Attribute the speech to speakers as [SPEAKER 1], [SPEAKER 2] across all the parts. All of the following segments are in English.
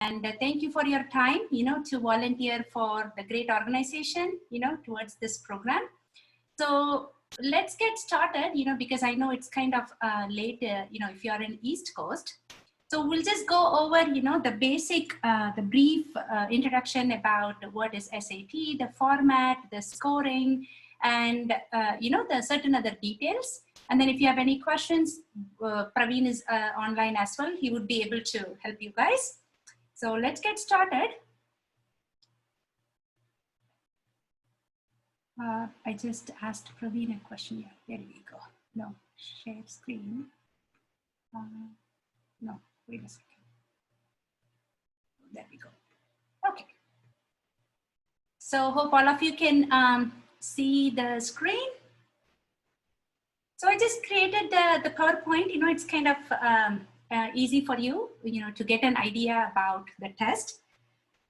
[SPEAKER 1] And thank you for your time, to volunteer for the great organization, towards this program. So let's get started, because I know it's kind of late, if you're in East Coast. So we'll just go over, the basic, the brief introduction about what is SAT, the format, the scoring, and, the certain other details. And then if you have any questions, Praveen is online as well. He would be able to help you guys. So let's get started. I just asked Praveen a question here. There we go. No, share screen. No, wait a second. There we go. Okay. So hope all of you can see the screen. So I just created the PowerPoint. It's kind of easy for you, to get an idea about the test.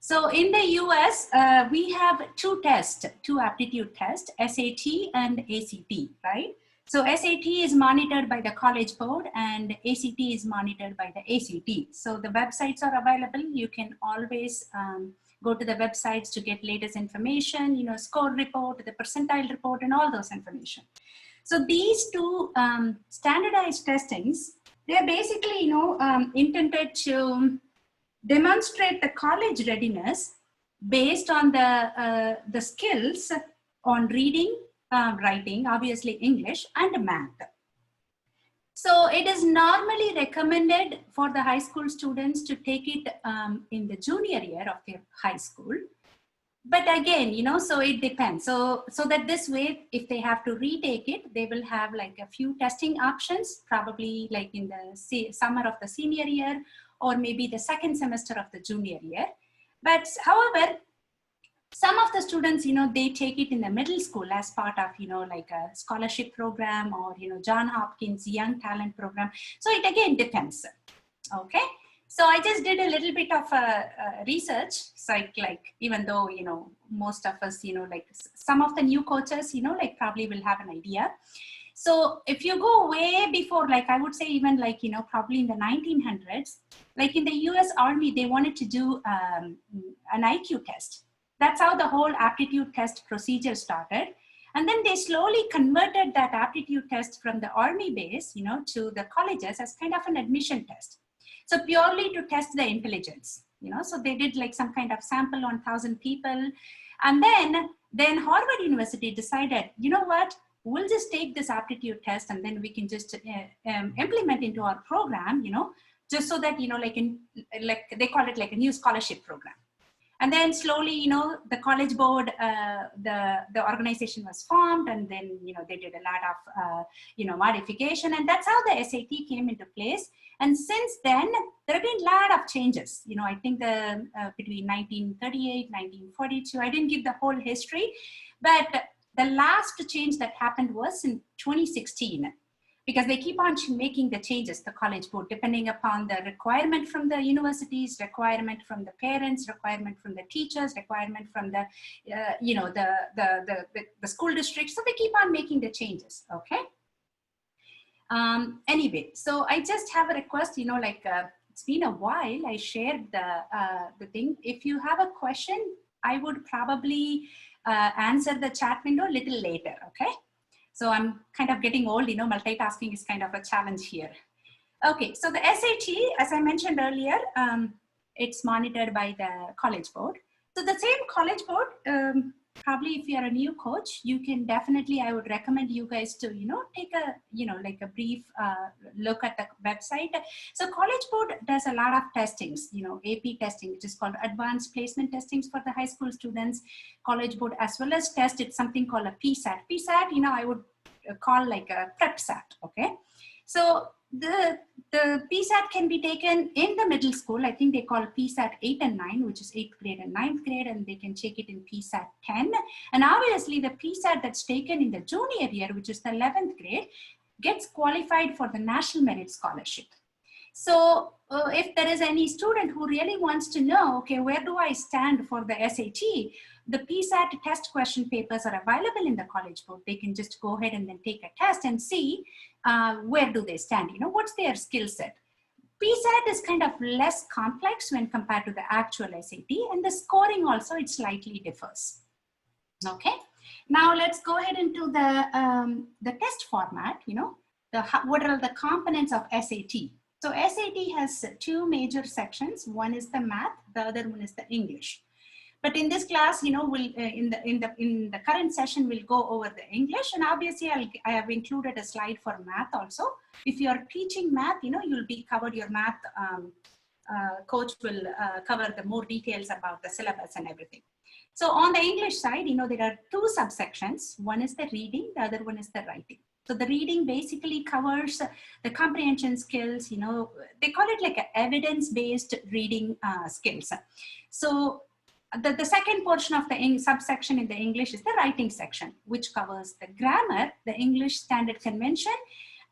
[SPEAKER 1] So in the US, we have two tests, two aptitude tests, SAT and ACT, right? So SAT is monitored by the College Board and ACT is monitored by the ACT. So the websites are available. You can always go to the websites to get latest information, score report, the percentile report, and all those information. So these two standardized testings, they're basically, intended to demonstrate the college readiness based on the skills on reading, writing, obviously English, and math. So it is normally recommended for the high school students to take it in the junior year of their high school. But again, so it depends. So that this way, if they have to retake it, they will have like a few testing options, probably like in the summer of the senior year, or maybe the second semester of the junior year. But however, some of the students, they take it in the middle school as part of, like a scholarship program or, John Hopkins Young Talent Program. So it again depends, okay? So I just did a little bit of research. So like, even though, most of us, like some of the new coaches, like probably will have an idea. So if you go way before, like I would say even like, probably in the 1900s, like in the US Army, they wanted to do an IQ test. That's how the whole aptitude test procedure started. And then they slowly converted that aptitude test from the Army base, to the colleges as kind of an admission test. So purely to test the intelligence, so they did like some kind of sample on 1,000 people. And then Harvard University decided, you know what, we'll just take this aptitude test and then we can just implement into our program, just so that, like they call it like a new scholarship program. And then slowly, the College Board, the organization was formed, and then, they did a lot of, modification, and that's how the SAT came into place. And since then, there have been a lot of changes. I think between 1938, 1942, I didn't give the whole history, but the last change that happened was in 2016. Because they keep on making the changes, the College Board, depending upon the requirement from the universities, requirement from the parents, requirement from the teachers, requirement from the, the school district. So they keep on making the changes, okay? Anyway, so I just have a request, it's been a while, I shared the thing. If you have a question, I would probably answer the chat window a little later, okay? So I'm kind of getting old, multitasking is kind of a challenge here. Okay, so the SAT, as I mentioned earlier, it's monitored by the College Board. So the same College Board, probably if you're a new coach, you can definitely, I would recommend you guys to, take a, like a brief look at the website. So College Board does a lot of testings, AP testing, which is called Advanced Placement Testings for the high school students. College Board, as well as test, it's something called a PSAT. PSAT, I would call like a prep SAT, okay? So the PSAT can be taken in the middle school. I think they call PSAT 8 and 9, which is 8th grade and 9th grade, and they can take it in PSAT 10. And obviously the PSAT that's taken in the junior year, which is the 11th grade, gets qualified for the National Merit Scholarship. So if there is any student who really wants to know, okay, where do I stand for the SAT? The PSAT test question papers are available in the College Board. They can just go ahead and then take a test and see where do they stand, what's their skill set. PSAT is kind of less complex when compared to the actual SAT, and the scoring also, it slightly differs. Okay, now let's go ahead into the test format. You know, what are the components of SAT? So SAT has two major sections. One is the math, the other one is the English. But in this class, you know, we'll in the current session, we'll go over the English, and obviously I have included a slide for math also. If you are teaching math, you know, you'll be covered your math. Coach will cover the more details about the syllabus and everything. So on the English side, you know, there are two subsections. One is the reading, the other one is the writing. So the reading basically covers the comprehension skills. You know, they call it like an evidence-based reading skills. So the second portion of the subsection in the English is the writing section, which covers the grammar, the English standard convention,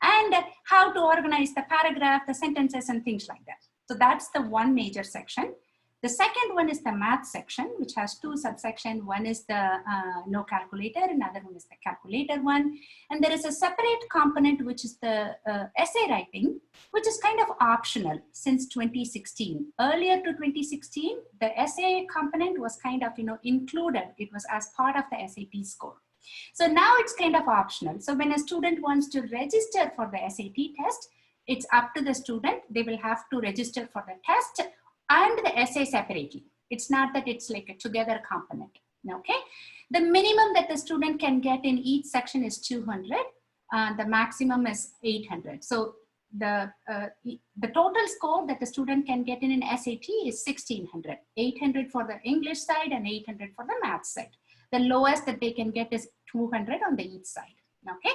[SPEAKER 1] and how to organize the paragraph, the sentences, and things like that. So that's the one major section. The second one is the math section, which has two subsections. One is the no calculator, another one is the calculator one. And there is a separate component, which is the essay writing, which is kind of optional since 2016. Earlier to 2016, the essay component was kind of, you know, included. It was as part of the SAT score. So now it's kind of optional. So when a student wants to register for the SAT test, it's up to the student. They will have to register for the test and the essay separately. It's not that it's like a together component, okay? The minimum that the student can get in each section is 200. The maximum is 800. So the total score that the student can get in an SAT is 1600. 800 for the English side and 800 for the math side. The lowest that they can get is 200 on the each side. Okay,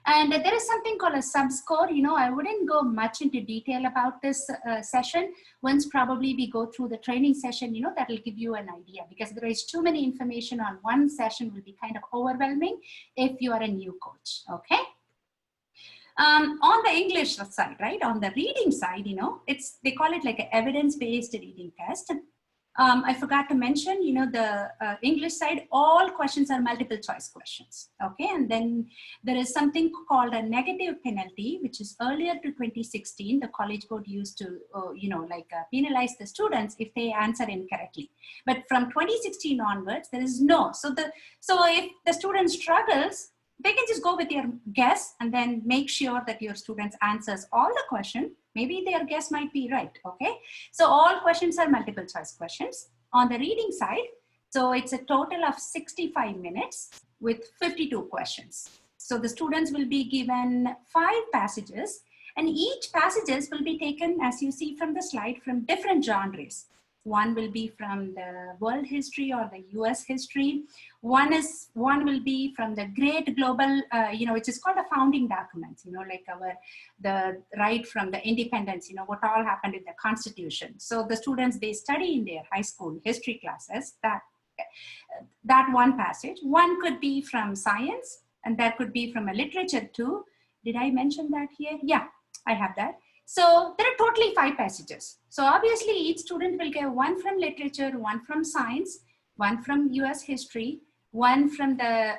[SPEAKER 1] and there is something called a sub-score. You know, I wouldn't go much into detail about this session. Once probably we go through the training session, you know, that will give you an idea, because there is too many information on one session will be kind of overwhelming if you are a new coach, okay? On the English side, right, on the reading side, you know, they call it like an evidence-based reading test. I forgot to mention, you know, the English side, all questions are multiple choice questions, okay? And then there is something called a negative penalty, which is earlier to 2016, the College Board used to, you know, like penalize the students if they answer incorrectly. But from 2016 onwards, there is no. So if the student struggles, they can just go with your guess and then make sure that your students answers all the questions. Maybe their guess might be right, okay? So all questions are multiple choice questions. On the reading side, so it's a total of 65 minutes with 52 questions. So the students will be given 5 passages, and each passages will be taken, as you see from the slide, from different genres. One will be from the world history or the US history. One will be from the great global, you know, which is called the founding documents, you know, like the right from the independence, you know, what all happened in the Constitution. So the students, they study in their high school history classes, that one passage. One could be from science, and that could be from a literature too. Did I mention that here? Yeah, I have that. So there are totally 5 passages. So obviously each student will get one from literature, one from science, one from US history, one from the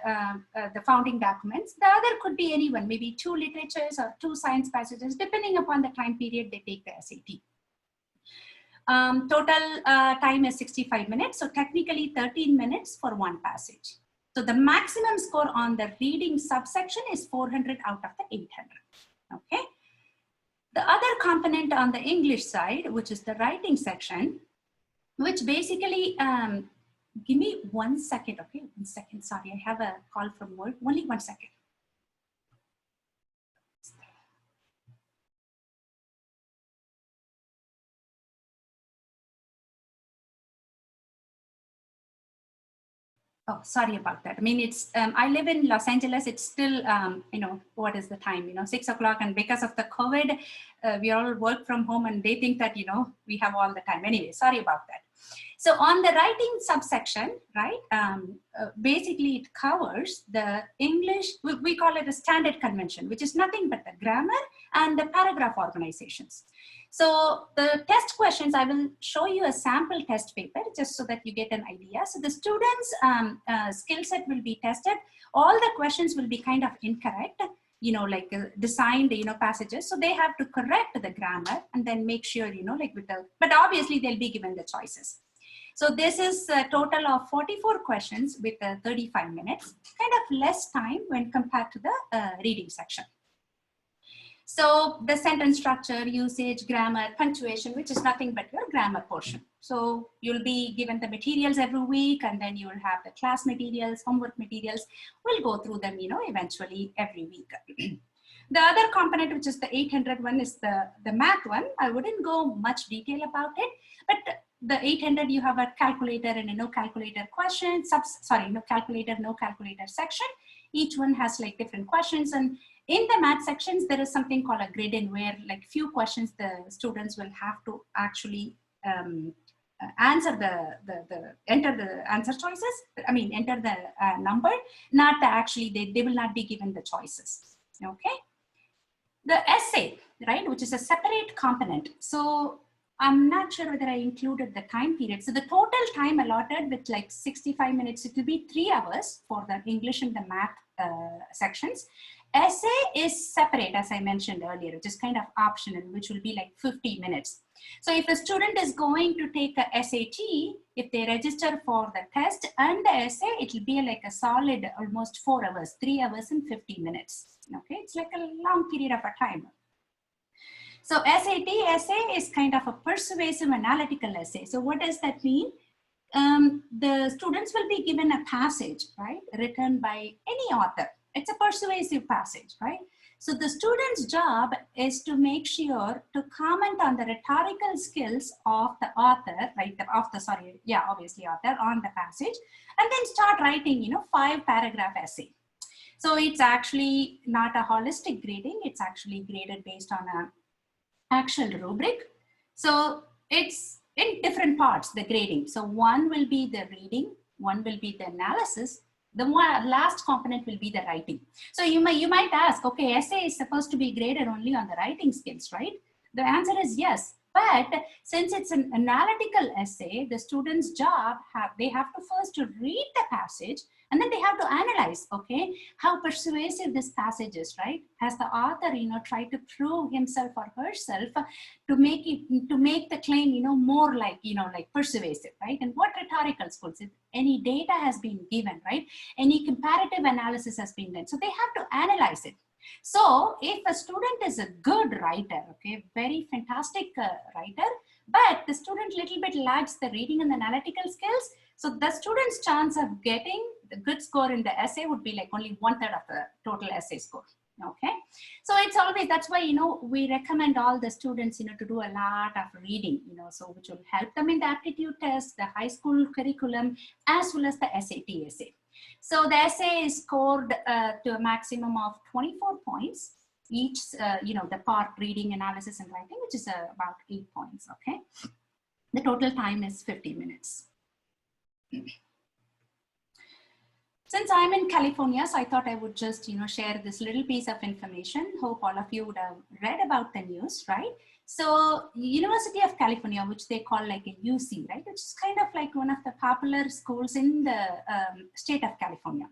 [SPEAKER 1] founding documents. The other could be anyone, maybe 2 literatures or 2 science passages, depending upon the time period they take the SAT. Total time is 65 minutes. So technically 13 minutes for one passage. So the maximum score on the reading subsection is 400 out of the 800, okay? The other component on the English side, which is the writing section, which basically, give me 1 second, okay? 1 second, sorry, I have a call from work, only 1 second. Oh, sorry about that. I mean, it's, I live in Los Angeles. It's still, you know, what is the time, you know, 6 o'clock. And because of the COVID, we all work from home, and they think that, you know, we have all the time. Anyway, sorry about that. So on the writing subsection, right, basically it covers the English, we call it a standard convention, which is nothing but the grammar and the paragraph organizations. So the test questions, I will show you a sample test paper just so that you get an idea. So the students' skill set will be tested. All the questions will be kind of incorrect. designed, passages. So they have to correct the grammar and then make sure, but obviously they'll be given the choices. So this is a total of 44 questions with 35 minutes, kind of less time when compared to the reading section. So the sentence structure, usage, grammar, punctuation, which is nothing but your grammar portion. So you'll be given the materials every week, and then you will have the class materials, homework materials. We'll go through them, eventually every week. The other component, which is the 800 one, is the math one. I wouldn't go much detail about it, but the 800, you have a calculator and a no calculator question, no calculator, no calculator section. Each one has like different questions, and in the math sections, there is something called a grid-in, where like few questions the students will have to actually answer enter the answer choices. Enter the number, not actually, they will not be given the choices. Okay. The essay, right, which is a separate component. So I'm not sure whether I included the time period. So the total time allotted with like 65 minutes, it will be 3 hours for the English and the math sections. Essay is separate, as I mentioned earlier, which is kind of optional, which will be like 50 minutes. So if a student is going to take a SAT, if they register for the test and the essay, it will be like a solid almost 4 hours, 3 hours and 50 minutes. Okay, it's like a long period of a time. So SAT essay is kind of a persuasive analytical essay. So what does that mean? The students will be given a passage, right, written by any author. It's a persuasive passage, right? So the student's job is to make sure to comment on the rhetorical skills of the author, right? Obviously author on the passage, and then start writing, 5-paragraph essay. So it's actually not a holistic grading. It's actually graded based on an actual rubric. So it's in different parts, the grading. So one will be the reading, one will be the analysis, the last component will be the writing. So you might ask, okay, essay is supposed to be graded only on the writing skills, right? The answer is yes. But since it's an analytical essay, the student's job, they have to first to read the passage, and then they have to analyze, okay, how persuasive this passage is, right? Has the author, tried to prove himself or herself to make the claim, more like, like persuasive, right? And what rhetorical skills, if any data has been given, right? Any comparative analysis has been done. So they have to analyze it. So if a student is a good writer, okay, very fantastic writer, but the student little bit lacks the reading and the analytical skills, so the student's chance of getting the good score in the essay would be like only 1/3 of the total essay score. Okay, so it's always, that's why, we recommend all the students, to do a lot of reading, so which will help them in the aptitude test, the high school curriculum, as well as the SAT essay. So the essay is scored to a maximum of 24 points each, the part reading, analysis, and writing, which is about 8 points, okay? The total time is 50 minutes. Since I'm in California, so I thought I would just, share this little piece of information. Hope all of you would have read about the news, right? So University of California, which they call like a UC, right? Which is kind of like one of the popular schools in the state of California.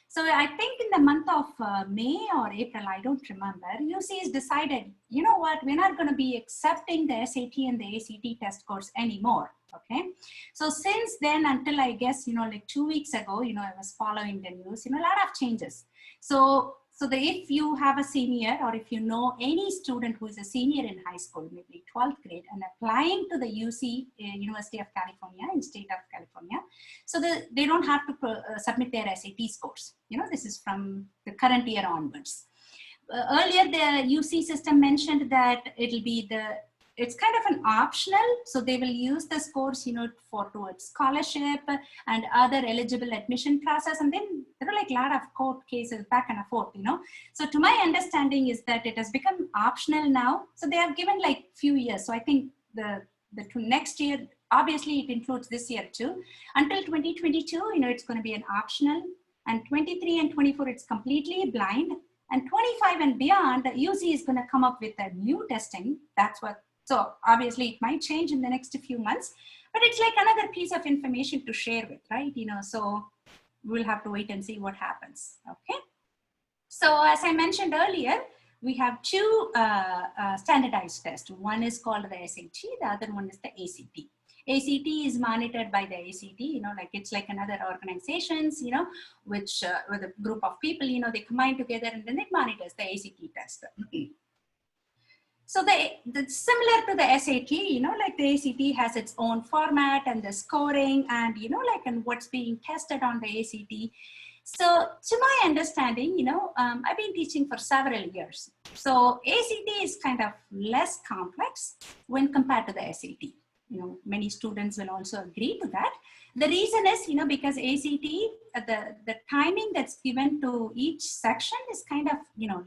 [SPEAKER 1] So I think in the month of May or April, I don't remember, UC has decided, you know what, we're not going to be accepting the SAT and the ACT test scores anymore. Okay. So since then, until I guess, like 2 weeks ago, I was following the news, a lot of changes. So if you have a senior, or if you know any student who is a senior in high school, maybe 12th grade, and applying to the UC, University of California, in state of California, so they don't have to submit their SAT scores. This is from the current year onwards. Earlier, the UC system mentioned that it's kind of an optional, so they will use the scores, towards scholarship and other eligible admission process. And then there are like a lot of court cases back and forth, So to my understanding is that it has become optional now. So they have given like few years. So I think the next year, obviously it includes this year too. Until 2022, it's going to be an optional, and 23 and 24, it's completely blind. And 25 and beyond, the UC is going to come up with a new testing. So obviously it might change in the next few months, but it's like another piece of information to share with, right? So we'll have to wait and see what happens, okay? So as I mentioned earlier, we have two standardized tests. One is called the SAT, the other one is the ACT. ACT is monitored by the ACT, like it's like another organizations, which with a group of people, they combine together and then it monitors the ACT test. So the similar to the SAT, like the ACT has its own format and the scoring and, and what's being tested on the ACT. So to my understanding, I've been teaching for several years. So ACT is kind of less complex when compared to the SAT. Many students will also agree to that. The reason is, because ACT, the timing that's given to each section is kind of,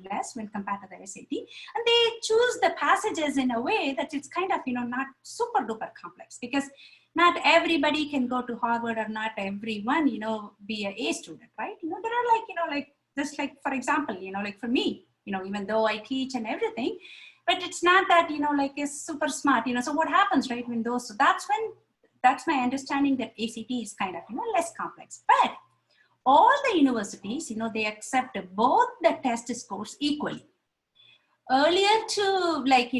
[SPEAKER 1] less when compared to the SAT. And they choose the passages in a way that it's kind of, not super duper complex, because not everybody can go to Harvard or not everyone, be a student, right? There are just like, for example, like for me, even though I teach and everything, but it's not that, is super smart, so what happens, right? So that's my understanding that ACT is kind of, less complex. But all the universities, they accept both the test scores equally. Earlier to like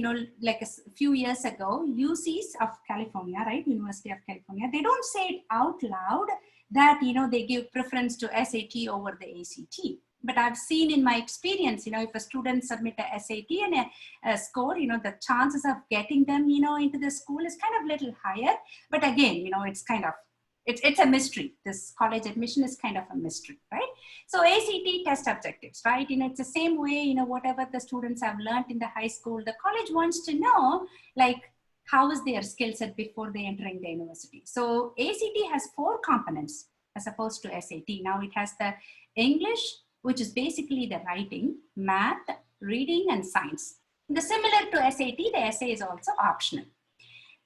[SPEAKER 1] a few years ago, UCs of California, right? University of California, they don't say it out loud that, they give preference to SAT over the ACT. But I've seen in my experience, if a student submit a SAT and a score, the chances of getting them, into the school is kind of little higher. But again, it's kind of, it's a mystery. This college admission is kind of a mystery, right? So ACT test objectives, right? It's the same way, whatever the students have learned in the high school, the college wants to know, like, how is their skill set before they entering the university. So ACT has 4 components as opposed to SAT. Now it has the English, which is basically the writing, math, reading, and science. Similar to SAT, the essay is also optional.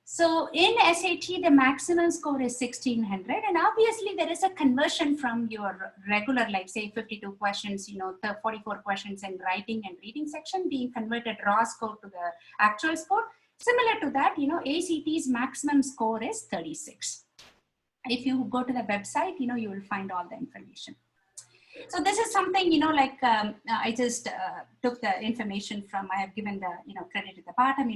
[SPEAKER 1] So in SAT, the maximum score is 1600. And obviously there is a conversion from your regular, like say 52 questions, the 44 questions in writing and reading section being converted raw score to the actual score. Similar to that, ACT's maximum score is 36. If you go to the website, you will find all the information. So this is something, I just took the information from, I have given the, credit at the bottom,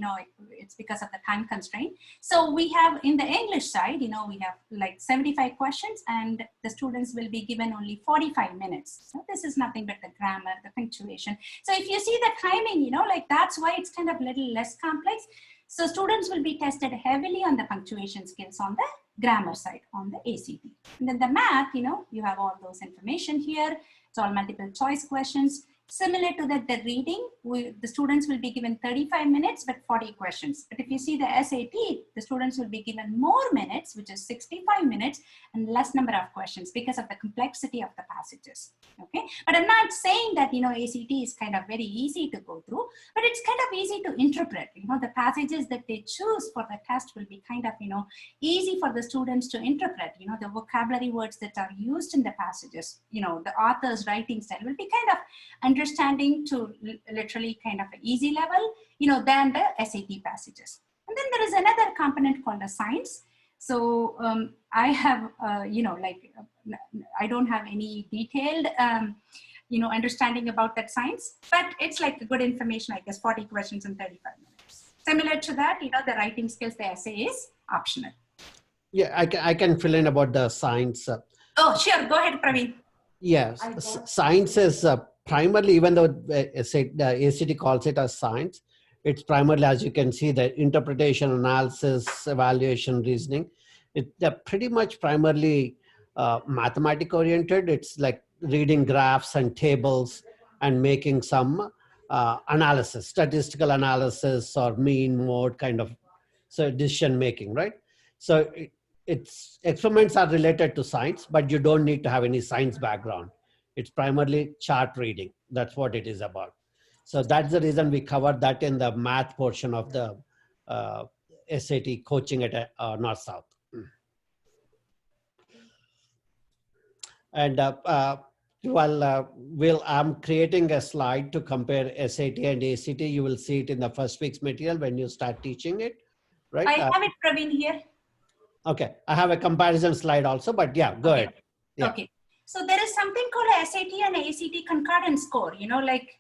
[SPEAKER 1] it's because of the time constraint. So we have in the English side, we have like 75 questions and the students will be given only 45 minutes. So this is nothing but the grammar, the punctuation. So if you see the timing, that's why it's kind of a little less complex. So students will be tested heavily on the punctuation skills on the grammar side on the ACT. And then the math, you have all those information here. It's all multiple choice questions. Similar to that, the reading, the students will be given 35 minutes, but 40 questions. But if you see the SAT, the students will be given more minutes, which is 65 minutes, and less number of questions because of the complexity of the passages. Okay, but I'm not saying that, ACT is kind of very easy to go through, but it's kind of easy to interpret. The passages that they choose for the test will be kind of, easy for the students to interpret. The vocabulary words that are used in the passages, the author's writing style will be kind of understanding to literally kind of an easy level, than the SAT passages. And then there is another component called the science. So I have, I don't have any detailed, understanding about that science, but it's like a good information, I guess, 40 questions in 35 minutes. Similar to that, the writing skills, the essay is optional.
[SPEAKER 2] Yeah, I can fill in about the science.
[SPEAKER 1] Oh, sure. Go ahead, Praveen.
[SPEAKER 2] Yes, science is primarily, even though the ACT calls it as science, it's primarily, as you can see, the interpretation, analysis, evaluation, reasoning. It's pretty much primarily mathematic oriented. It's like reading graphs and tables and making some analysis, statistical analysis or mean mode kind of decision making, right? So its experiments are related to science, but you don't need to have any science background. It's primarily chart reading. That's what it is about. So that's the reason we covered that in the math portion of the SAT coaching at North South. And I'm creating a slide to compare SAT and ACT. You will see it in the first week's material when you start teaching it, right?
[SPEAKER 1] I have it, Praveen, here.
[SPEAKER 2] Okay, I have a comparison slide also, but yeah, go ahead. Yeah.
[SPEAKER 1] Okay. So there is something called a SAT and a ACT concordance score,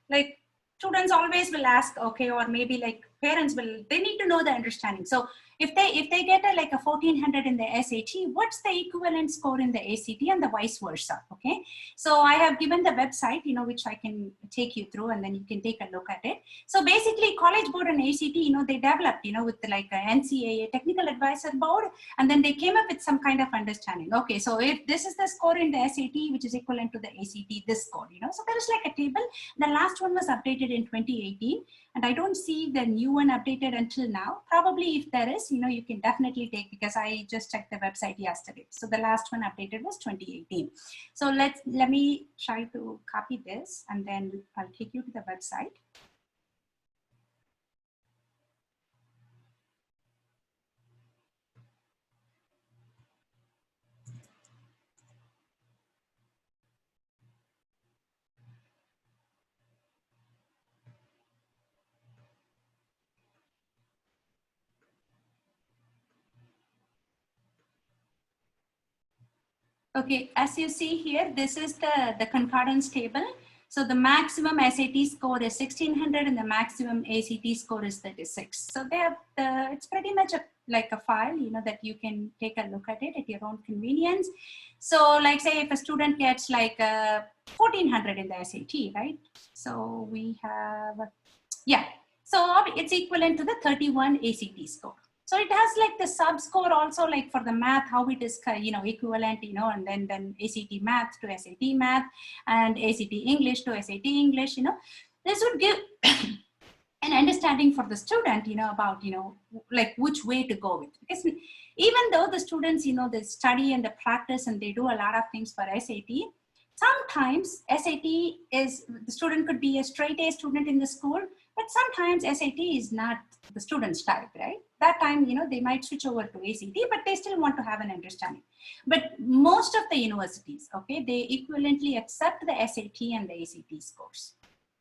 [SPEAKER 1] like students always will ask, okay, or maybe like parents they need to know the understanding. So if they get like a 1400 in the SAT, what's the equivalent score in the ACT and the vice versa? Okay. So I have given the website, which I can take you through, and then you can take a look at it. So basically College Board and ACT, they developed, with like a NCAA Technical Advisor Board, and then they came up with some kind of understanding. Okay, so if this is the score in the SAT, which is equivalent to the ACT, this score, so there is like a table. The last one was updated in 2018, and I don't see the new one updated until now. Probably if there is, you can definitely take, because I just checked the website yesterday. So the last one updated was 2018. So let me try to copy this, and then I'll take you to the website. Okay, as you see here, this is the concordance table. So the maximum SAT score is 1600 and the maximum ACT score is 36. So they have it's pretty much like a file, that you can take a look at it at your own convenience. So like say if a student gets like 1400 in the SAT, right? So we have, yeah. So it's equivalent to the 31 ACT score. So it has like the sub score also, like for the math, how it is, equivalent, and then ACT math to SAT math, and ACT English to SAT English, this would give an understanding for the student, about, like which way to go with. Because even though the students, they study and the practice and they do a lot of things for SAT, sometimes SAT is, the student could be a straight A student in the school, but sometimes SAT is not the student's type, right? That time, they might switch over to ACT, but they still want to have an understanding. But most of the universities, okay, they equivalently accept the SAT and the ACT scores.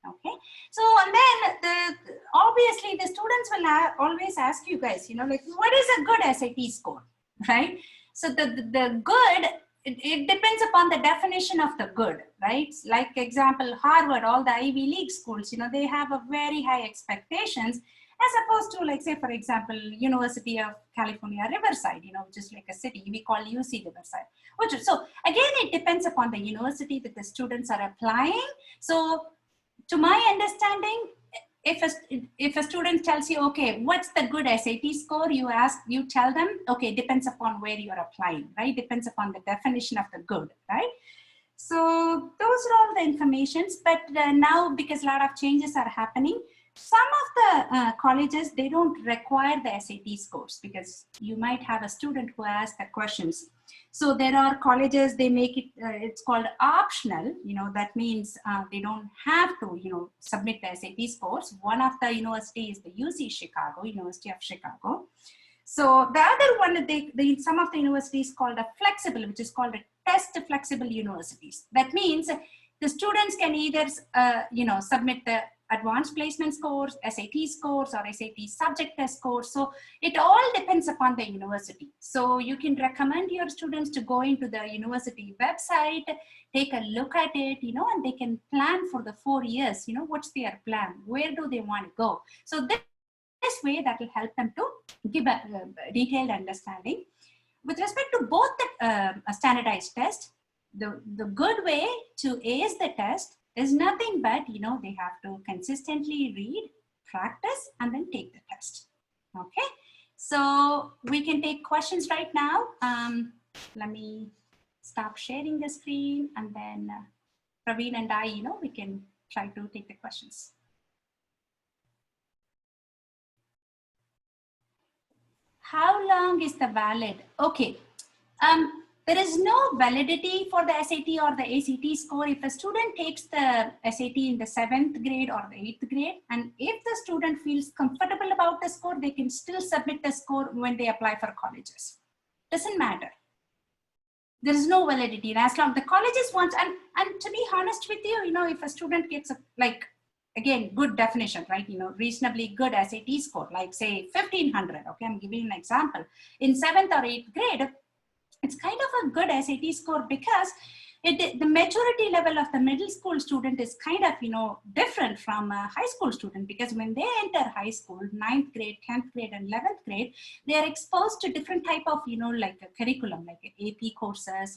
[SPEAKER 1] Okay, so and then obviously the students will always ask you guys, like what is a good SAT score, right? So the good, it depends upon the definition of the good, right? Like example, Harvard, all the Ivy League schools, they have a very high expectations, as opposed to, like say for example, University of California, Riverside, which is like a city, we call UC Riverside. So again, it depends upon the university that the students are applying. So to my understanding, if a student tells you, okay, what's the good SAT score? You tell them, okay, depends upon where you're applying, right? Depends upon the definition of the good, right? So those are all the informations, but now because a lot of changes are happening, some of the colleges, they don't require the SAT scores, because you might have a student who asks the questions. So there are colleges, they make it, it's called optional, that means they don't have to, submit the SAT scores. One of the university is the UC Chicago, University of Chicago. So the other one, some of the universities called a flexible, which is called a test flexible universities. That means the students can either, submit the advanced placement scores, SAT scores, or SAT subject test scores. So it all depends upon the university. So you can recommend your students to go into the university website, take a look at it, and they can plan for the 4 years, what's their plan? Where do they want to go? So this way, that will help them to give a detailed understanding. With respect to both the standardized test, the good way to ace the test is nothing but, they have to consistently read, practice, and then take the test. Okay, so we can take questions right now. Let me stop sharing the screen, and then Praveen and I, we can try to take the questions. How long is the valid? Okay. There is no validity for the SAT or the ACT score if a student takes the SAT in the 7th grade or the 8th grade, and if the student feels comfortable about the score, they can still submit the score when they apply for colleges. Doesn't matter. There is no validity, and as long as the colleges want, and to be honest with you, if a student gets again, good definition, right? Reasonably good SAT score, like say 1500. Okay, I'm giving an example. In 7th or 8th grade, it's kind of a good SAT score, because the maturity level of the middle school student is kind of, different from a high school student, because when they enter high school, 9th grade, 10th grade, and 11th grade, they are exposed to different type of, like a curriculum, like AP courses,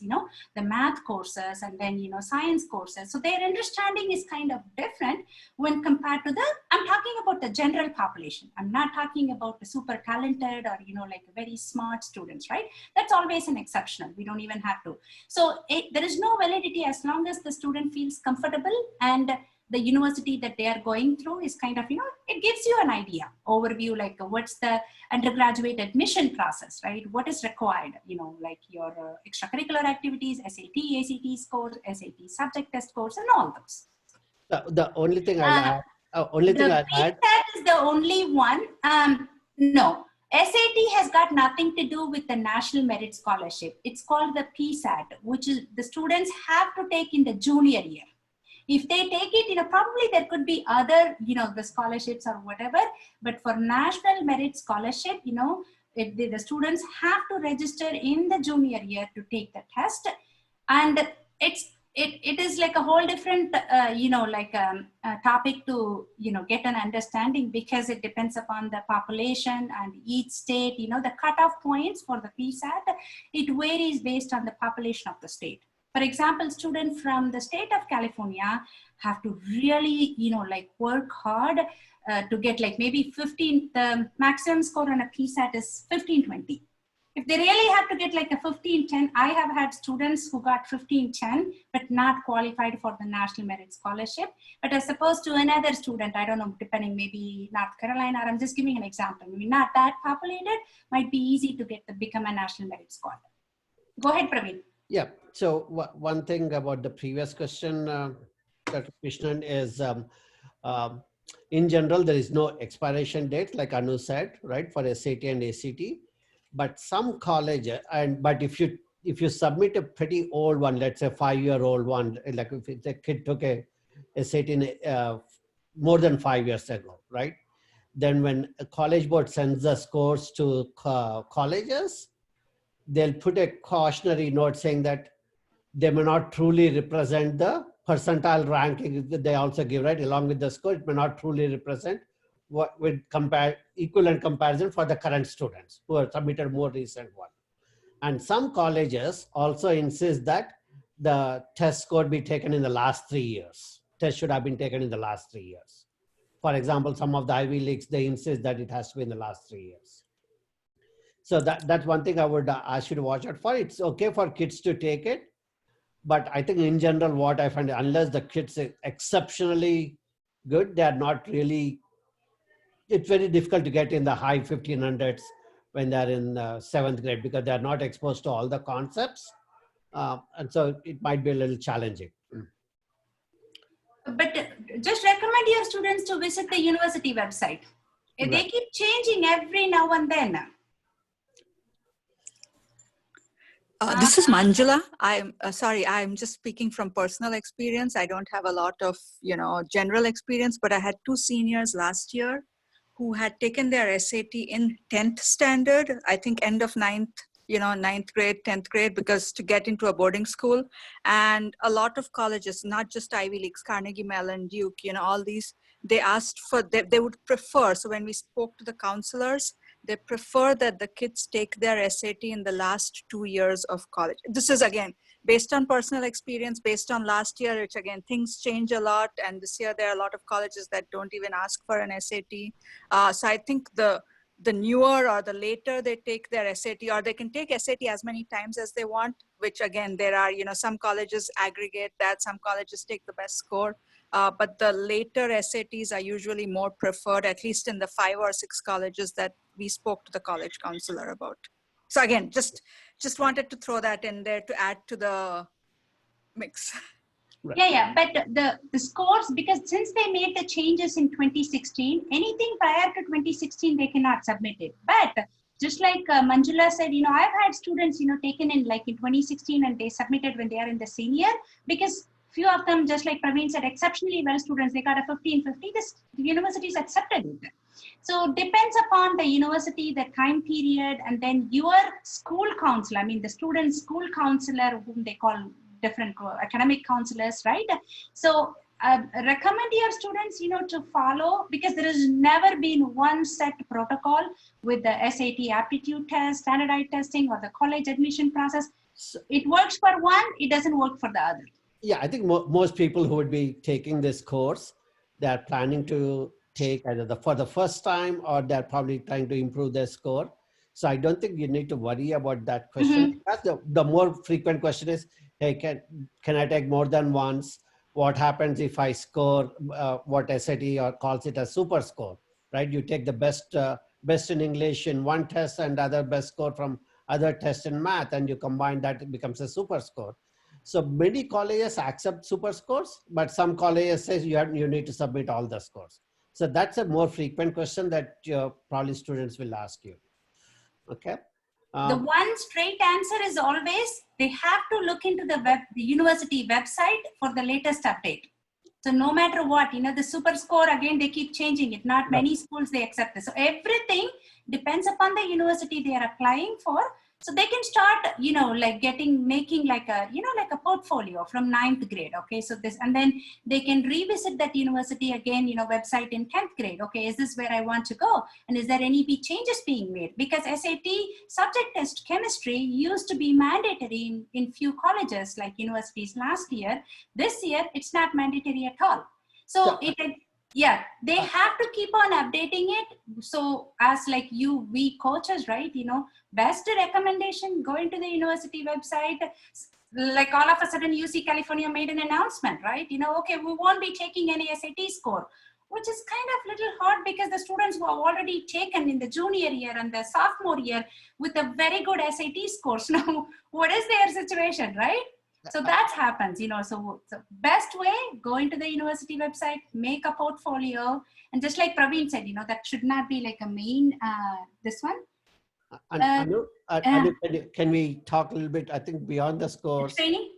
[SPEAKER 1] the math courses, and then, science courses. So their understanding is kind of different when compared to I'm talking about the general population. I'm not talking about the super talented or, like very smart students, right? That's always an exceptional. We don't even have to. So there is no validity as long as the student feels comfortable and the university that they are going through is kind of, it gives you an idea, overview, like what's the undergraduate admission process, right? What is required, like your extracurricular activities, SAT, ACT scores, SAT subject test scores, and all those.
[SPEAKER 2] The only thing I'll add,
[SPEAKER 1] The PSAT is the only one. No, SAT has got nothing to do with the National Merit Scholarship. It's called the PSAT, which is the students have to take in the junior year. If they take it, probably there could be other, the scholarships or whatever, but for National Merit Scholarship, the students have to register in the junior year to take the test. And it is like a whole different, topic to, get an understanding, because it depends upon the population and each state, the cutoff points for the PSAT, it varies based on the population of the state. For example, students from the state of California have to really, work hard to get like maybe 15, the maximum score on a PSAT is 1520. If they really have to get like a 1510, I have had students who got 1510, but not qualified for the National Merit Scholarship. But as opposed to another student, I don't know, depending maybe North Carolina, or I'm just giving an example, maybe not that populated, might be easy to become a National Merit Scholar. Go ahead, Praveen.
[SPEAKER 2] Yeah. So one thing about the previous question, Dr. Krishnan, is in general, there is no expiration date, like Anu said, right, for SAT and ACT. But some college, but if you submit a pretty old one, let's say 5-year-old one, like if the kid took a SAT more than 5 years ago, right? Then when a college board sends the scores to colleges, they'll put a cautionary note saying that they may not truly represent the percentile ranking that they also give, right? Along with the score, it may not truly represent what with equivalent comparison for the current students who have submitted more recent one. And some colleges also insist that the test score be taken in the last 3 years. Test should have been taken in the last 3 years. For example, some of the Ivy Leagues, they insist that it has to be in the last 3 years. So that's one thing I would ask you to watch out for. It's okay for kids to take it, but I think in general, what I find, unless the kids are exceptionally good, they're not really, it's very difficult to get in the high 1500s when they're in 7th grade, because they're not exposed to all the concepts. And so it might be a little challenging.
[SPEAKER 1] But just recommend your students to visit the university website. Right. They keep changing every now and then.
[SPEAKER 3] This is Manjula. I'm sorry, I'm just speaking from personal experience. I don't have a lot of, general experience, but I had 2 seniors last year who had taken their SAT in 10th standard, I think end of 9th grade, 10th grade, because to get into a boarding school. And a lot of colleges, not just Ivy Leagues, Carnegie Mellon, Duke, all these, they asked for, they would prefer. So when we spoke to the counselors, they prefer that the kids take their SAT in the last 2 years of college. This is, again, based on personal experience, based on last year, which again, things change a lot. And this year, there are a lot of colleges that don't even ask for an SAT. So I think the newer or the later they take their SAT, or they can take SAT as many times as they want, which again, there are, some colleges aggregate that, some colleges take the best score. But the later SATs are usually more preferred, at least in the 5 or 6 colleges that we spoke to the college counselor about. So again, just wanted to throw that in there to add to the mix.
[SPEAKER 1] Right. Yeah, but the scores, because since they made the changes in 2016, anything prior to 2016, they cannot submit it. But just like Manjula said, I've had students, taken in like in 2016 and they submitted when they are in the senior, because few of them, just like Praveen said, exceptionally well students, they got a 1550, the universities accepted it. So depends upon the university, the time period, and then your school counselor, the student school counselor, whom they call different academic counselors, right? So recommend your students, to follow, because there has never been one set protocol with the SAT aptitude test, standardized testing, or the college admission process. So it works for one, it doesn't work for the other.
[SPEAKER 2] Yeah, I think most people who would be taking this course, they're planning to take either for the first time, or they're probably trying to improve their score. So I don't think you need to worry about that question. The more frequent question is, hey, can I take more than once? What happens if I score what SAT or calls it a super score, right? You take the best in English in one test and other best score from other tests in math, and you combine that, it becomes a super score. So many colleges accept super scores, but some colleges say you need to submit all the scores. So that's a more frequent question that probably students will ask you. Okay.
[SPEAKER 1] The one straight answer is always they have to look into the university website for the latest update. So no matter what, the super score, again, they keep changing it. Not many schools, they accept this. So everything depends upon the university they are applying for. So they can start, like making like a portfolio from 9th grade. Okay. So this, and then they can revisit that university again, website in 10th grade. Okay. Is this where I want to go? And is there any changes being made? Because SAT subject test chemistry used to be mandatory in few colleges like universities last year. This year, it's not mandatory at all. So yeah, they have to keep on updating it. So as like we coaches, right, best recommendation, go into the university website. Like all of a sudden UC California made an announcement, right? Okay, we won't be taking any SAT score, which is kind of little hard, because the students who have already taken in the junior year and the sophomore year with a very good SAT scores. Now, what is their situation, right? So that happens, so best way, go into the university website, make a portfolio. And just like Praveen said, that should not be like a main, this one.
[SPEAKER 2] Anu, can we talk a little bit, I think, beyond the scores?
[SPEAKER 1] Training?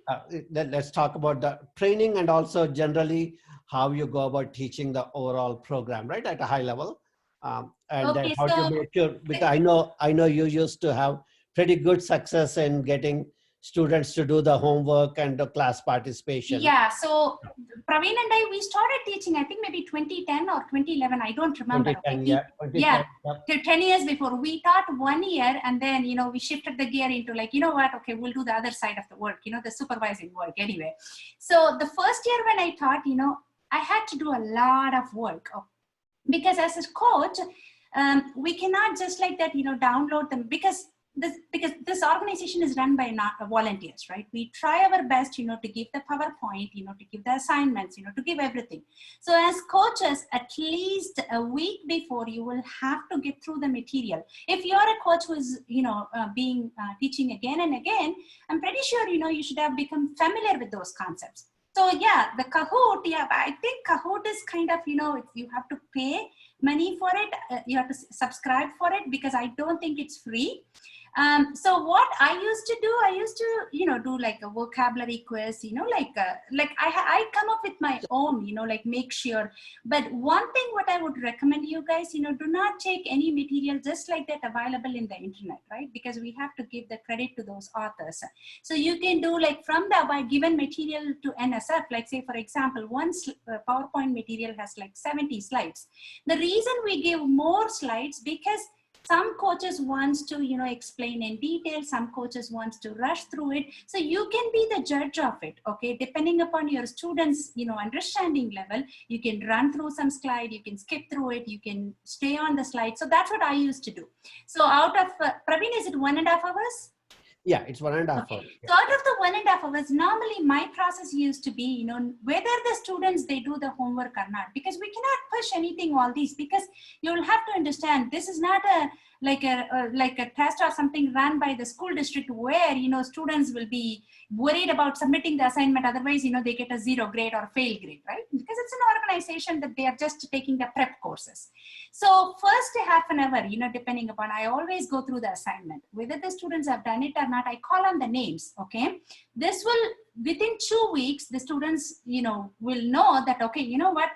[SPEAKER 2] Let's talk about the training, and also generally how you go about teaching the overall program, right, at a high level. And
[SPEAKER 1] okay,
[SPEAKER 2] then how to make sure, because I know you used to have pretty good success in getting students to do the homework and the class participation.
[SPEAKER 1] Yeah, so Praveen and I, we started teaching, I think maybe 2010 or 2011, I don't remember.
[SPEAKER 2] 2010,
[SPEAKER 1] okay?
[SPEAKER 2] yeah. 2010,
[SPEAKER 1] Till 10 years before. We taught 1 year, and then, we shifted the gear into like, what, okay, we'll do the other side of the work, the supervising work anyway. So the first year when I taught, I had to do a lot of work, because as a coach, we cannot just like that, download them, because this organization is run by volunteers, right? We try our best, to give the PowerPoint, to give the assignments, to give everything. So as coaches, at least a week before, you will have to get through the material. If you're a coach who is, teaching again and again, I'm pretty sure, you should have become familiar with those concepts. So yeah, the Kahoot, I think Kahoot is kind of, you have to pay money for it. You have to subscribe for it, because I don't think it's free. So what I used to do, do like a vocabulary quiz, I come up with my own, make sure. But one thing what I would recommend you guys, do not take any material just like that available in the internet, right? Because we have to give the credit to those authors. So you can do like from the given material to NSF, like say, for example, one PowerPoint material has like 70 slides. The reason we give more slides, because some coaches wants to, explain in detail. Some coaches wants to rush through it. So you can be the judge of it, okay? Depending upon your students, understanding level, you can run through some slide, you can skip through it, you can stay on the slide. So that's what I used to do. So out of, Praveen, is it 1.5 hours?
[SPEAKER 2] Yeah, it's 1.5 hours.
[SPEAKER 1] Okay. So out of the 1.5 hours, normally my process used to be, whether the students, they do the homework or not, because we cannot push anything, all these, because you'll have to understand, this is not like a test or something run by the school district where, students will be worried about submitting the assignment. Otherwise, they get a 0 grade or fail grade, right? Because it's an organization that they are just taking the prep courses. So first half an hour, depending upon, I always go through the assignment. Whether the students have done it or not, I call on the names, okay? This will, within 2 weeks, the students, will know that, okay, you know what?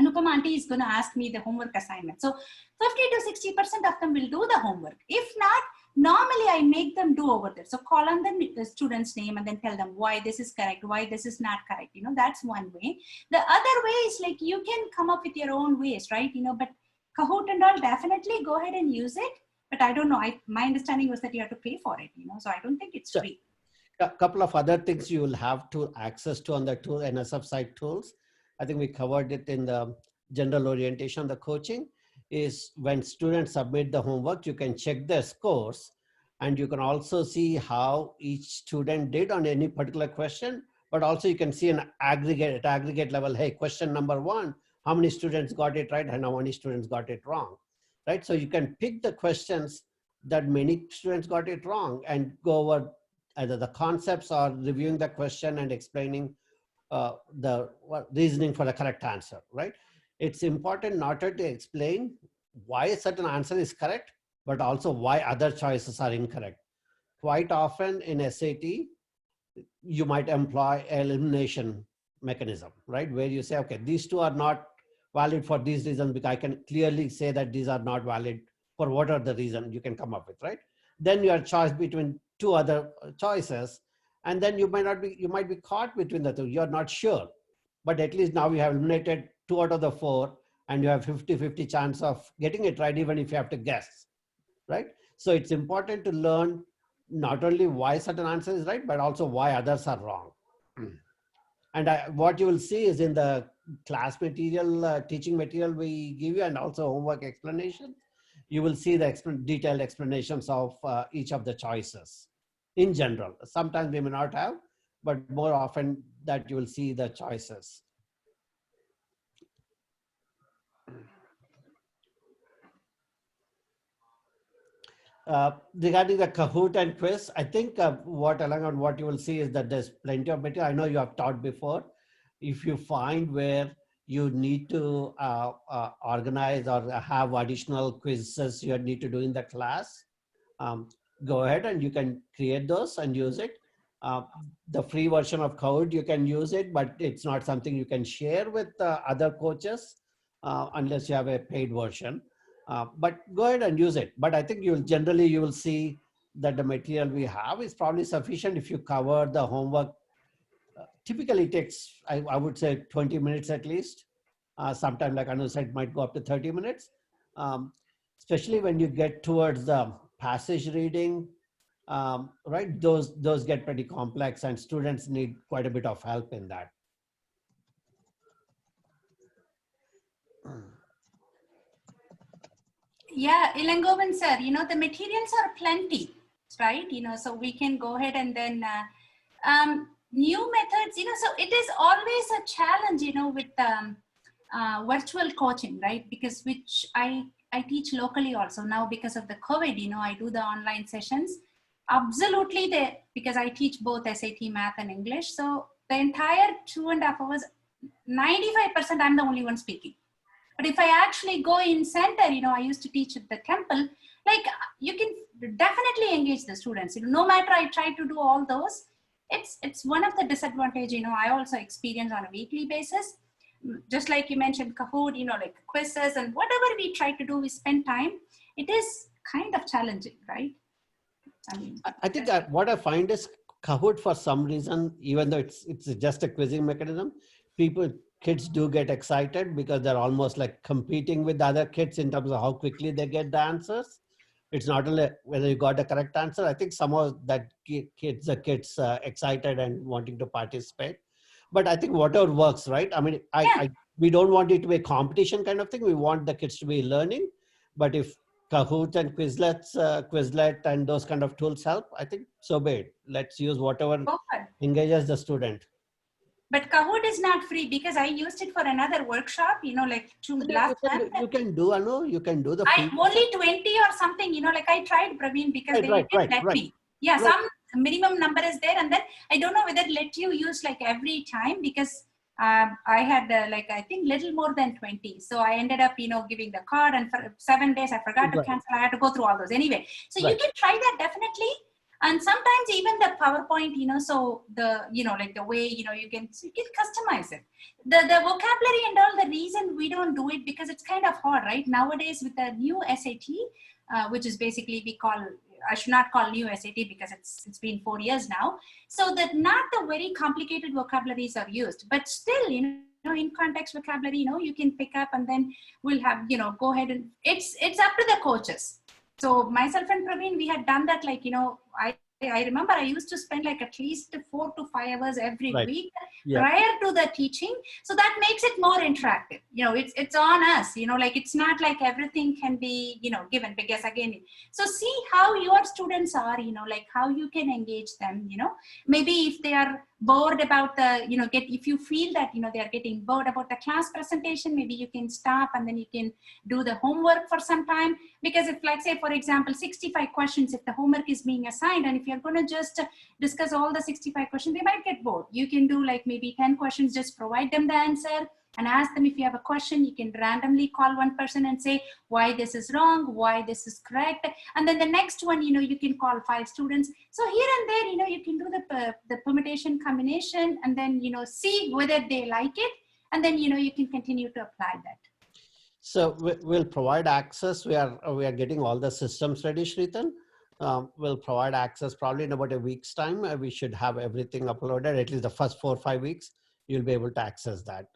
[SPEAKER 1] Anupama auntie is going to ask me the homework assignment. So 50 to 60% of them will do the homework. If not, normally I make them do over there. So call on the student's name and then tell them why this is correct, why this is not correct. That's one way. The other way is like you can come up with your own ways, right? But Kahoot and all, definitely go ahead and use it. But I don't know. My understanding was that you have to pay for it, so I don't think it's free.
[SPEAKER 2] A couple of other things you will have to access to on the tool NSF site tools. I think we covered it in the general orientation, the coaching is when students submit the homework, you can check their scores and you can also see how each student did on any particular question, but also you can see an aggregate level. Hey, question number 1, how many students got it right and how many students got it wrong, right? So you can pick the questions that many students got it wrong and go over either the concepts or reviewing the question and explaining the reasoning for the correct answer, right? It's important not to explain why a certain answer is correct, but also why other choices are incorrect. Quite often in SAT, you might employ an elimination mechanism, right? Where you say, okay, these two are not valid for these reasons, because I can clearly say that these are not valid for whatever the reason you can come up with, right? Then you are charged between 2 other choices, and then you might be caught between the 2. You're not sure, but at least now you have eliminated 2 out of the 4 and you have 50-50 chance of getting it right, even if you have to guess, right? So it's important to learn not only why certain answer is right, but also why others are wrong. And what you will see is in the class material, teaching material we give you, and also homework explanation, you will see the detailed explanations of each of the choices in general. Sometimes we may not have, but more often that you will see the choices. Regarding the Kahoot and quiz, I think what you will see is that there's plenty of material. I know you have taught before. If you find where you need to organize or have additional quizzes you need to do in the class, go ahead and you can create those and use it. The free version of Kahoot, you can use it, but it's not something you can share with other coaches unless you have a paid version. But go ahead and use it. But I think you will see that the material we have is probably sufficient if you cover the homework. Typically it takes, I would say 20 minutes at least. Sometimes, like Anu said, might go up to 30 minutes. Especially when you get towards the passage reading, right? Those get pretty complex and students need quite a bit of help in that.
[SPEAKER 1] Yeah, Ilangovan sir, the materials are plenty, right? So we can go ahead and then new methods, so it is always a challenge, with virtual coaching, right? Because which I teach locally also now because of the COVID, I do the online sessions. Absolutely because I teach both SAT, math and English. So the entire 2.5 hours, 95% I'm the only one speaking. But if I actually go in center, I used to teach at the temple, like you can definitely engage the students. No matter I try to do all those, it's one of the disadvantage, I also experience on a weekly basis. Just like you mentioned, Kahoot, like quizzes and whatever we try to do, we spend time. It is kind of challenging, right?
[SPEAKER 2] I think that what I find is Kahoot, for some reason, even though it's just a quizzing mechanism, kids do get excited because they're almost like competing with other kids in terms of how quickly they get the answers. It's not only whether you got the correct answer. I think somehow that kids excited and wanting to participate. But I think whatever works, right? I mean, we don't want it to be a competition kind of thing. We want the kids to be learning. But if Kahoot and Quizlet and those kind of tools help, I think so be it. Let's use whatever engages the student.
[SPEAKER 1] But Kahoot is not free because I used it for another workshop, like last month.
[SPEAKER 2] You can do, Anu, you can do the free.
[SPEAKER 1] Only 20 or something, like I tried, Praveen, because they didn't let me. Yeah, some minimum number is there. And then I don't know whether it let you use like every time because I had I think little more than 20. So I ended up, giving the card, and for 7 days I forgot to cancel. I had to go through all those anyway. So you can try that definitely. And sometimes even the PowerPoint, so the, like the way, you can customize it. The vocabulary and all, the reason we don't do it because it's kind of hard, right? Nowadays with the new SAT, which is basically we call I should not call new SAT because it's been 4 years now. So that not the very complicated vocabularies are used, but still, in context vocabulary, you can pick up, and then we'll have, go ahead, and it's up to the coaches. So myself and Praveen, we had done that, like, I remember I used to spend like at least 4 to 5 hours every week prior to the teaching. So that makes it more interactive. It's on us, like it's not like everything can be, given, because again, so see how your students are, like how you can engage them, maybe if they are bored about the, if you feel that, they are getting bored about the class presentation, maybe you can stop and then you can do the homework for some time. Because if, like, say, for example, 65 questions, if the homework is being assigned, and if you're going to just discuss all the 65 questions, they might get bored. You can do like maybe 10 questions, just provide them the answer and ask them if you have a question. You can randomly call one person and say why this is wrong, why this is correct. And then the next one, you can call 5 students. So here and there, you can do the permutation combination, and then, see whether they like it. And then, you can continue to apply that.
[SPEAKER 2] So we'll provide access. We are getting all the systems ready, Shritan. We'll provide access probably in about a week's time. We should have everything uploaded, at least the first 4 or 5 weeks. You'll be able to access that.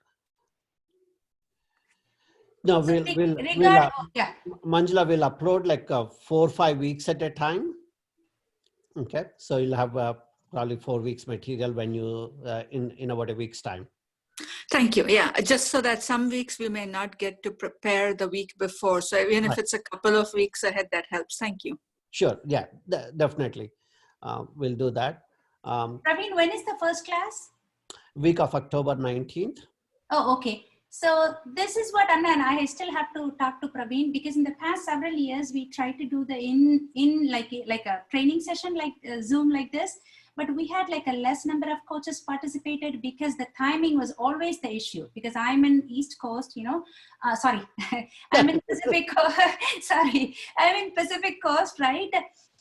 [SPEAKER 2] No,
[SPEAKER 1] So
[SPEAKER 2] Manjula will upload like 4 or 5 weeks at a time. Okay, so you'll have probably 4 weeks material when you in about a week's time.
[SPEAKER 3] Thank you. Yeah, just so that some weeks we may not get to prepare the week before. So even if it's a couple of weeks ahead, that helps. Thank you.
[SPEAKER 2] Sure. Yeah, definitely. We'll do that.
[SPEAKER 1] Praveen, when is the first class?
[SPEAKER 2] Week of October 19th.
[SPEAKER 1] Oh, okay. So this is what, and then I still have to talk to Praveen, because in the past several years, we tried to do the in like a training session, like Zoom like this. But we had like a less number of coaches participated because the timing was always the issue, because I'm in East Coast, sorry, I'm in Pacific, sorry, I'm in Pacific Coast, right?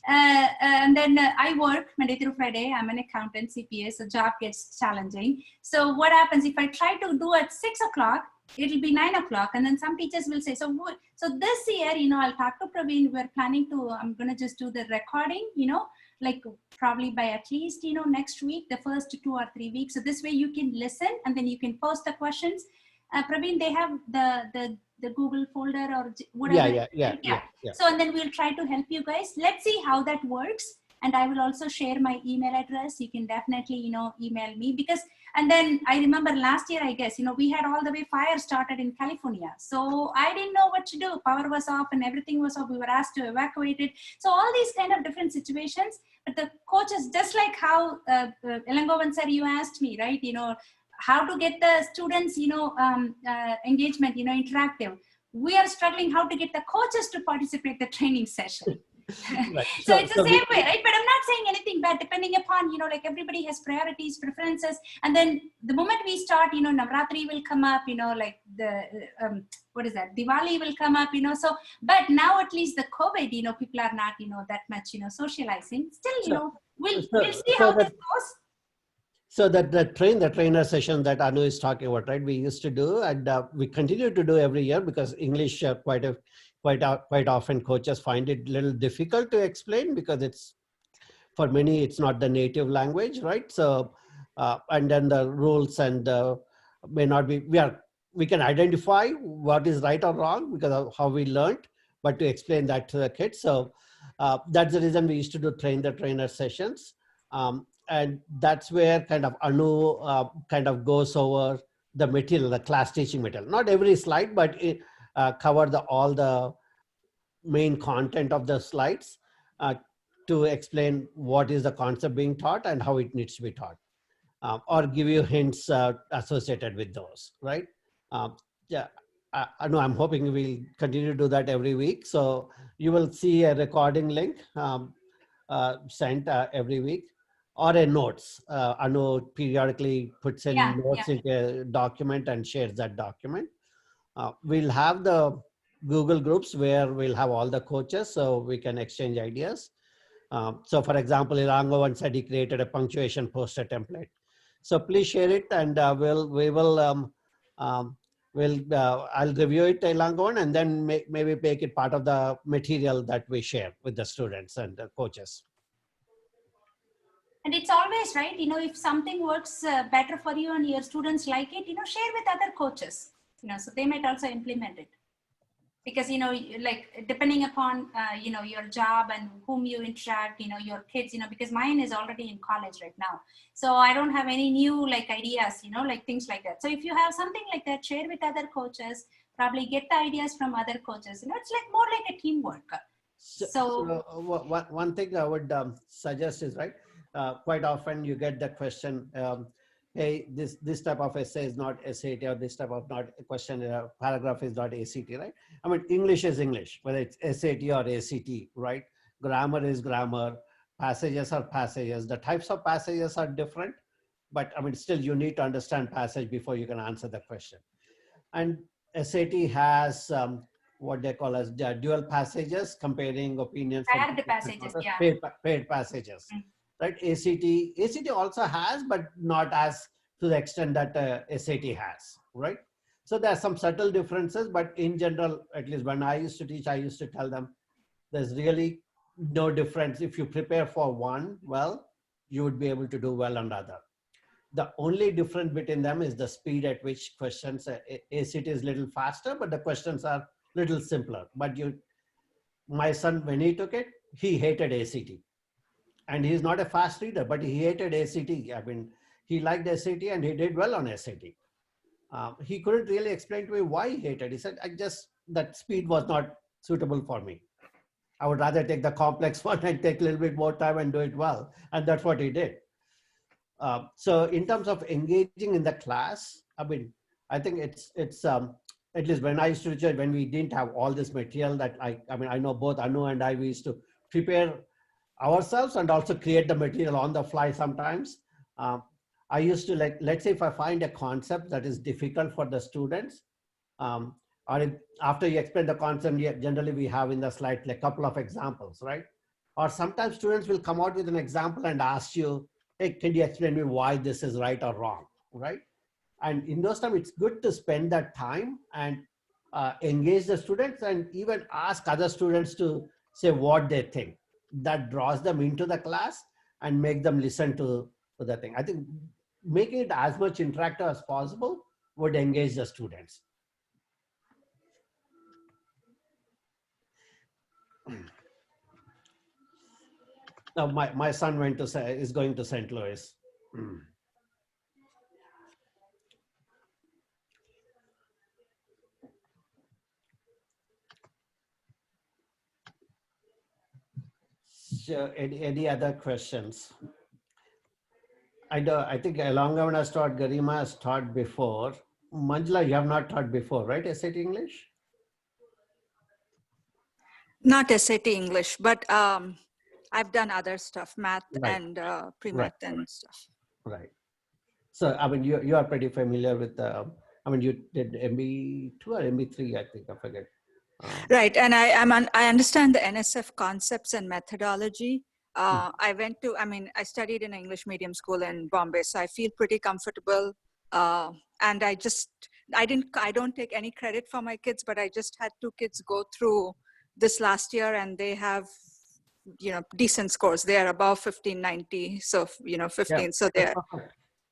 [SPEAKER 1] And then I work Monday through Friday. I'm an accountant, CPA, so job gets challenging. So what happens if I try to do at 6 o'clock, it'll be 9 o'clock. And then some teachers will say, so this year, I'll talk to Praveen. We're planning to, I'm going to just do the recording, like probably by at least, next week, the first 2 or 3 weeks. So this way you can listen and then you can post the questions. Praveen, they have the Google folder or whatever. Yeah. So, and then we'll try to help you guys. Let's see how that works. And I will also share my email address. You can definitely, email me, because, and then I remember last year, I guess, we had all the way fire started in California. So I didn't know what to do. Power was off and everything was off. We were asked to evacuate it. So all these kind of different situations, but the coaches, just like how Elangovan sir, you asked me, right? How to get the students, engagement, interactive. We are struggling how to get the coaches to participate in the training session. Right. So it's the same way, right? But I'm not saying anything bad, depending upon, like everybody has priorities, preferences. And then the moment we start, Navratri will come up, like the, what is that? Diwali will come up, so, but now at least the COVID, people are not, that much, socializing. Still, we'll see how this goes.
[SPEAKER 2] So that the trainer session that Anu is talking about, right? We used to do, and we continue to do every year, because English quite often coaches find it a little difficult to explain, because it's, for many, it's not the native language, right? So, and then the rules and may not be, we can identify what is right or wrong because of how we learned, but to explain that to the kids. So that's the reason we used to do trainer sessions. And that's where kind of Anu kind of goes over the material, the class teaching material. Not every slide, but it cover all the main content of the slides to explain what is the concept being taught and how it needs to be taught, or give you hints associated with those, right? Yeah, I know, I'm hoping we'll continue to do that every week. So you will see a recording link sent every week, or a notes. Anu periodically puts in notes into a document and shares that document. We'll have the Google groups where we'll have all the coaches so we can exchange ideas. So for example, Irango once said he created a punctuation poster template. So please share it, and we'll I'll review it along on, and then maybe make it part of the material that we share with the students and the coaches.
[SPEAKER 1] And it's always right, if something works better for you and your students like it, share with other coaches, so they might also implement it. Because, like depending upon, your job and whom you interact, your kids, because mine is already in college right now. So I don't have any new like ideas, like things like that. So if you have something like that, share with other coaches, probably get the ideas from other coaches. It's like more like a teamwork. So
[SPEAKER 2] one thing I would suggest is, right, quite often you get the question, hey, this type of essay is not SAT, or this type of not question paragraph is not ACT, right? I mean, English is English, whether it's SAT or ACT, right? Grammar is grammar, passages are passages. The types of passages are different, but I mean, still you need to understand passage before you can answer the question. And SAT has what they call as dual passages, comparing opinions.
[SPEAKER 1] Paired passages, yeah.
[SPEAKER 2] Paired passages. Right, ACT also has, but not as to the extent that SAT has, right? So there are some subtle differences, but in general, at least when I used to teach, I used to tell them there's really no difference. If you prepare for one well, you would be able to do well on the other. The only difference between them is the speed at which questions, ACT is a little faster, but the questions are a little simpler. But my son, when he took it, he hated ACT. And he's not a fast reader, but he hated ACT. I mean, he liked SAT and he did well on SAT. He couldn't really explain to me why he hated. He said, that speed was not suitable for me. I would rather take the complex one and take a little bit more time and do it well. And that's what he did. So in terms of engaging in the class, I mean, I think it's at least when I used to teach, when we didn't have all this material that I know both Anu and I, we used to prepare ourselves and also create the material on the fly sometimes. I used to, like, let's say if I find a concept that is difficult for the students, or after you explain the concept, generally we have in the slide like a couple of examples, right? Or sometimes students will come out with an example and ask you, hey, can you explain me why this is right or wrong, right? And in those times, it's good to spend that time and engage the students and even ask other students to say what they think. That draws them into the class and make them listen to the thing. I think making it as much interactive as possible would engage the students. Now my son is going to St. Louis. So any other questions? I think Alongam has taught, Garima has taught before. Manjula, you have not taught before, right? SAT English?
[SPEAKER 3] Not SAT English, but I've done other stuff, math and pre-math and stuff.
[SPEAKER 2] Right. So, I mean, you are pretty familiar with I mean, you did MB2 or MB3, I think, I forget.
[SPEAKER 3] Right, and I understand the NSF concepts and methodology. I studied in an English medium school in Bombay, so I feel pretty comfortable. And I don't take any credit for my kids, but I just had 2 kids go through this last year, and they have, decent scores. They are above 1590, so 15. Yeah. So they're.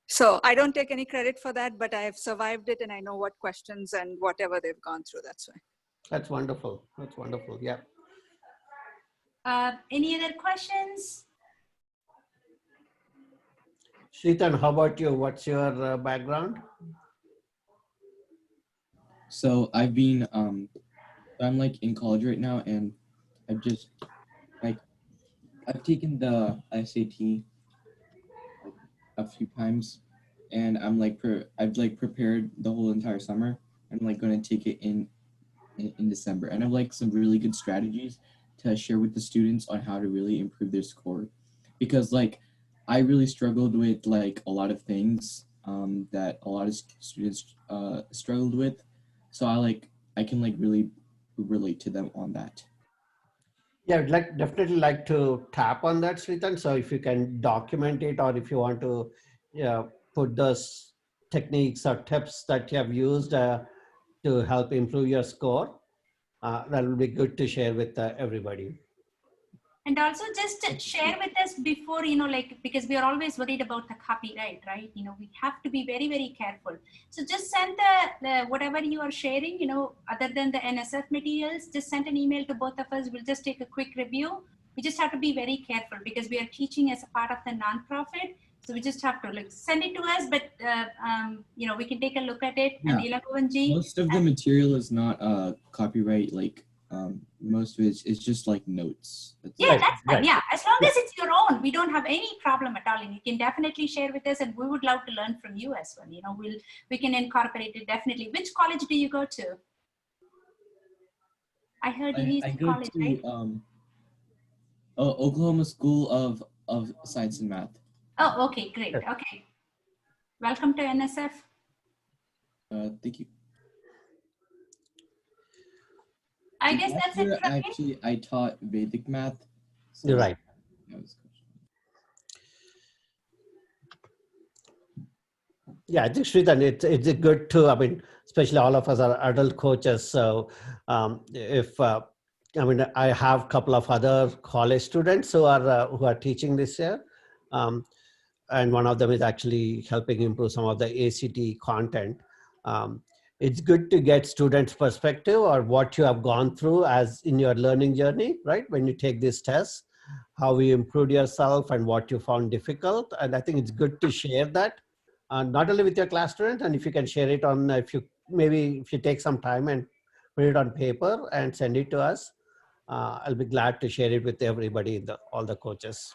[SPEAKER 3] So I don't take any credit for that, but I have survived it, and I know what questions and whatever they've gone through. That's why.
[SPEAKER 2] That's wonderful. That's wonderful. Yeah.
[SPEAKER 1] Any other questions?
[SPEAKER 2] Shritan, how about you? What's your background?
[SPEAKER 4] So I've been, I'm like in college right now, and I've just I've taken the SAT a few times, and I've prepared the whole entire summer. I'm going to take it in December, and I've some really good strategies to share with the students on how to really improve their score, because I really struggled with a lot of things that a lot of students struggled with, so I can really relate to them on that.
[SPEAKER 2] Yeah, I'd definitely like to tap on that, Sritan. So if you can document it, or if you want to put those techniques or tips that you have used to help improve your score, that will be good to share with everybody.
[SPEAKER 1] And also just share with us before, like, because we are always worried about the copyright, right? We have to be very, very careful. So just send the whatever you are sharing, other than the NSF materials, just send an email to both of us. We'll just take a quick review. We just have to be very careful because we are teaching as a part of the nonprofit. So we just have to send it to us, but we can take a look at it.
[SPEAKER 4] Yeah.
[SPEAKER 1] And Ilagovanji,
[SPEAKER 4] Most of the material is not copyright. Most of it is just like notes.
[SPEAKER 1] yeah,
[SPEAKER 2] Right,
[SPEAKER 1] that's fine.
[SPEAKER 2] right.
[SPEAKER 1] Yeah, as long as it's your own, we don't have any problem at all. And you can definitely share with us, and we would love to learn from you as well. We can incorporate it definitely. Which college do you go to? I heard you
[SPEAKER 4] I
[SPEAKER 1] used
[SPEAKER 4] go
[SPEAKER 1] college, right?
[SPEAKER 4] to Oklahoma School of Science and Math.
[SPEAKER 1] Oh, okay, great. Okay, welcome to NSF.
[SPEAKER 4] Thank you.
[SPEAKER 1] I guess
[SPEAKER 4] Last
[SPEAKER 1] that's it
[SPEAKER 4] year,
[SPEAKER 1] from me.
[SPEAKER 4] actually, I taught Vedic math. So
[SPEAKER 2] You're right.
[SPEAKER 4] that was
[SPEAKER 2] Yeah, I think Sridhar, it's good to, I mean, especially all of us are adult coaches. So I have a couple of other college students who are teaching this year. And one of them is actually helping improve some of the ACT content. It's good to get students' perspective or what you have gone through as in your learning journey, right? When you take this test, how you improved yourself and what you found difficult. And I think it's good to share that, not only with your class students, and if you can share it on, if you take some time and put it on paper and send it to us, I'll be glad to share it with everybody, all the coaches.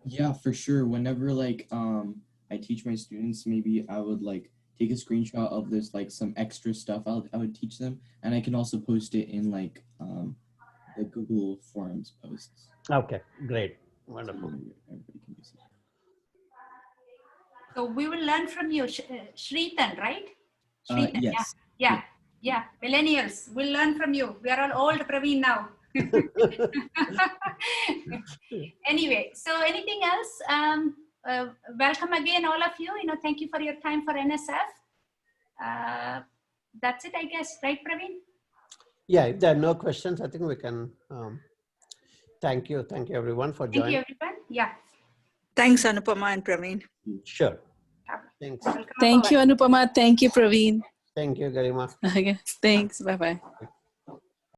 [SPEAKER 4] Yeah, for sure. Whenever I teach my students, maybe I would take a screenshot of this some extra stuff I would teach them, and I can also post it in the Google Forums posts.
[SPEAKER 2] Okay, great, wonderful.
[SPEAKER 4] So everybody can use it.
[SPEAKER 1] So we will learn from you, Shritan, right? Shritan,
[SPEAKER 4] Yes.
[SPEAKER 1] yeah. Millennials, we'll learn from you. We are all old, Praveen, now. Anyway, so anything else? Welcome again, all of you. Thank you for your time for NSF. That's it, I guess, right, Praveen?
[SPEAKER 2] Yeah, if there are no questions, I think we can. Thank you everyone for joining.
[SPEAKER 1] Thank you, everyone. Yeah.
[SPEAKER 3] Thanks, Anupama and Praveen.
[SPEAKER 2] Sure. Thanks.
[SPEAKER 1] Welcome
[SPEAKER 5] Thank you,
[SPEAKER 1] aboard.
[SPEAKER 5] Anupama. Thank you, Praveen.
[SPEAKER 2] Thank you, Garima.
[SPEAKER 5] Okay. Thanks. Bye-bye.